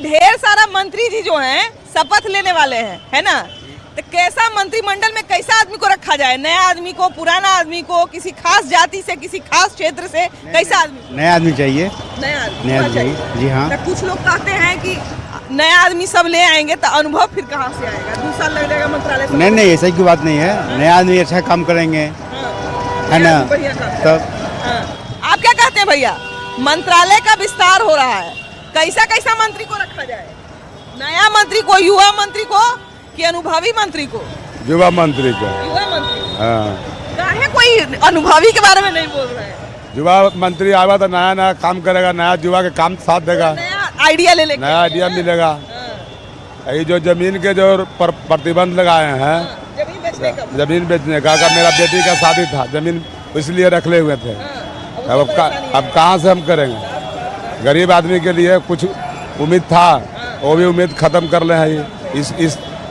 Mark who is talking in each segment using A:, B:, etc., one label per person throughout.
A: ढेर सारा मंत्री जी जो हैं शपथ लेने वाले हैं, है ना? तो कैसा मंत्रिमंडल में कैसा आदमी को रखा जाए? नया आदमी को, पुराना आदमी को, किसी खास जाति से, किसी खास क्षेत्र से, कैसा आदमी?
B: नया आदमी चाहिए।
A: नया आदमी
B: नया आदमी चाहिए, जी हाँ।
A: तो कुछ लोग कहते हैं कि नया आदमी सब ले आएंगे तो अनुभव फिर कहाँ से आएगा? 2 साल लग जाएगा मंत्रालय से।
B: नहीं नहीं, ऐसा की बात नहीं है। नया आदमी अच्छा काम करेंगे, है ना? तब
A: आप क्या कहते हैं भैया? मंत्रालय का विस्तार हो रहा है, कैसा कैसा मंत्री को रखा जाए? नया मंत्री को, युवा मंत्री को, कि अनुभवी मंत्री को?
C: युवा मंत्री को।
A: युवा मंत्री।
C: हाँ,
A: काहे कोई अनुभवी के बारे में नहीं बोल रहे हैं?
C: युवा मंत्री आवा तो नया नया काम करेगा, नया युवा के काम साथ देगा,
A: नया आइडिया ले लेके,
C: नया आइडिया मिलेगा। ये जो जमीन के जो प्रतिबंध लगाए हैं,
A: जमीन बेचने का,
C: जमीन बेचने का, मेरा बेटी का शादी था, जमीन इसलिए रखले हुए थे। अब कहाँ से हम करेंगे? गरीब आदमी के लिए कुछ उम्मीद था, वो भी उम्मीद खत्म कर ले हैं।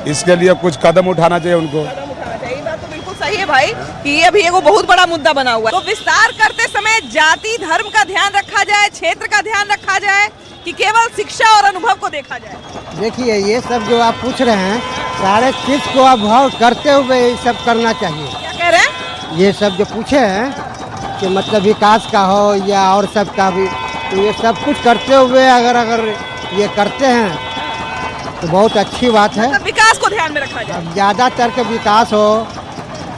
C: इसके लिए कुछ कदम उठाना चाहिए उनको।
A: ये बात तो बिल्कुल सही है भाई कि ये अभी एगो बहुत बड़ा मुद्दा बना हुआ है। तो विस्तार करते समय जाति धर्म का ध्यान रखा जाए, क्षेत्र का ध्यान रखा जाए, कि केवल शिक्षा और अनुभव को देखा जाए?
D: देखिए, ये सब जो आप पूछ रहे हैं, सारे चीज को अभाव करते हुए ये सब करना चाहिए।
A: क्या कह रहे हैं?
D: ये सब जो पूछे हैं कि मतलब विकास का हो या और सब का भी, तो ये सब कुछ करते हुए अगर ये करते हैं तो बहुत अच्छी बात है।
A: मतलब विकास को ध्यान में रखा जाए।
D: अब ज़्यादातर के विकास हो,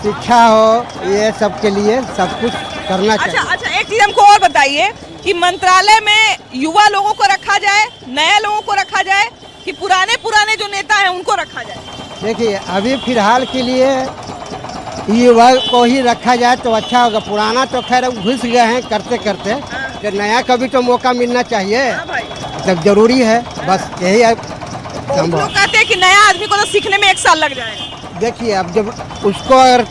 D: शिक्षा हो, ये सब के लिए सब कुछ करना चाहिए।
A: अच्छा, एक चीज हमको और बताइए कि मंत्रालय में युवा लोगों को रखा जाए, नए लोगों को रखा जाए, कि पुराने जो नेता हैं उनको रखा जाए?
D: देखिए, अभी फिलहाल के लिए युवा को ही रखा जाए तो अच्छा होगा। पुराना तो खैर घुस गए हैं करते करते, तो नया कभी तो मौका मिलना चाहिए, तब जरूरी है। बस यही है।
A: लोग कहते हैं कि नया आदमी को तो सीखने में 1 साल लग जाएगा।
D: देखिए, अब जब उसको अगर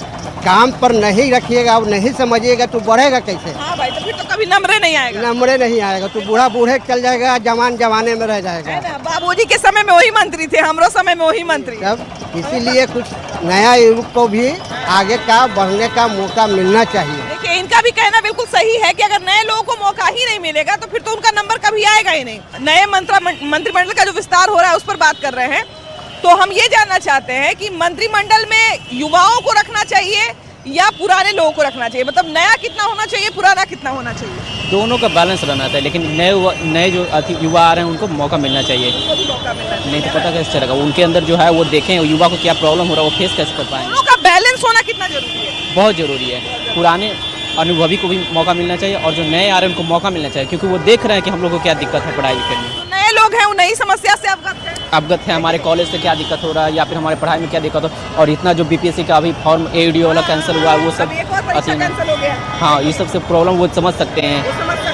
D: काम पर नहीं रखिएगा और नहीं समझिएगा तो बढ़ेगा कैसे?
A: हाँ भाई, तो फिर तो कभी नंबरे नहीं आएगा।
D: नंबरे नहीं आएगा तो बूढ़ा बूढ़े चल जाएगा, जवान जवाने में रह जाएगा।
A: है ना? बाबूजी के समय में वही मंत्री थे, हमरो समय में वही मंत्री।
D: तब इसीलिए कुछ नया युवक को भी आगे का बढ़ने का मौका मिलना चाहिए।
A: देखिए, इनका भी कहना बिल्कुल सही है कि अगर नए लोगों को मौका ही नहीं मिलेगा तो फिर तो उनका नंबर कभी आएगा ही नहीं। नए मंत्रिमंडल का जो विस्तार हो रहा है उस पर बात कर रहे हैं, तो हम ये जानना चाहते हैं कि मंत्रिमंडल में युवाओं को रखना चाहिए या पुराने लोगों को रखना चाहिए? मतलब नया कितना होना चाहिए, पुराना कितना होना चाहिए?
E: दोनों का बैलेंस रहना चाहिए, लेकिन नए जो युवा आ रहे हैं उनको मौका मिलना चाहिए। नहीं तो पता कैसे चलेगा उनके अंदर जो है, वो देखें युवा को क्या प्रॉब्लम हो रहा है, वो फेस कैसे कर पाएंगे।
A: दोनों का बैलेंस होना कितना जरूरी है?
E: बहुत ज़रूरी है। पुराने अनुभवी को भी मौका मिलना चाहिए और जो नए आ रहे हैं उनको मौका मिलना चाहिए, क्योंकि वो देख रहे हैं कि हम लोग को क्या दिक्कत है पढ़ाई लिखने में।
A: नए लोग हैं, वो नई समस्या से
E: अवगत है, हमारे कॉलेज से क्या दिक्कत हो रहा है या फिर हमारे पढ़ाई में क्या दिक्कत हो, और इतना जो बीपीएससी का अभी फॉर्म एडीओ वाला कैंसिल हुआ है, वो सब
A: कैंसिल हो गया।
E: हाँ, ये सब से प्रॉब्लम वो समझ सकते हैं।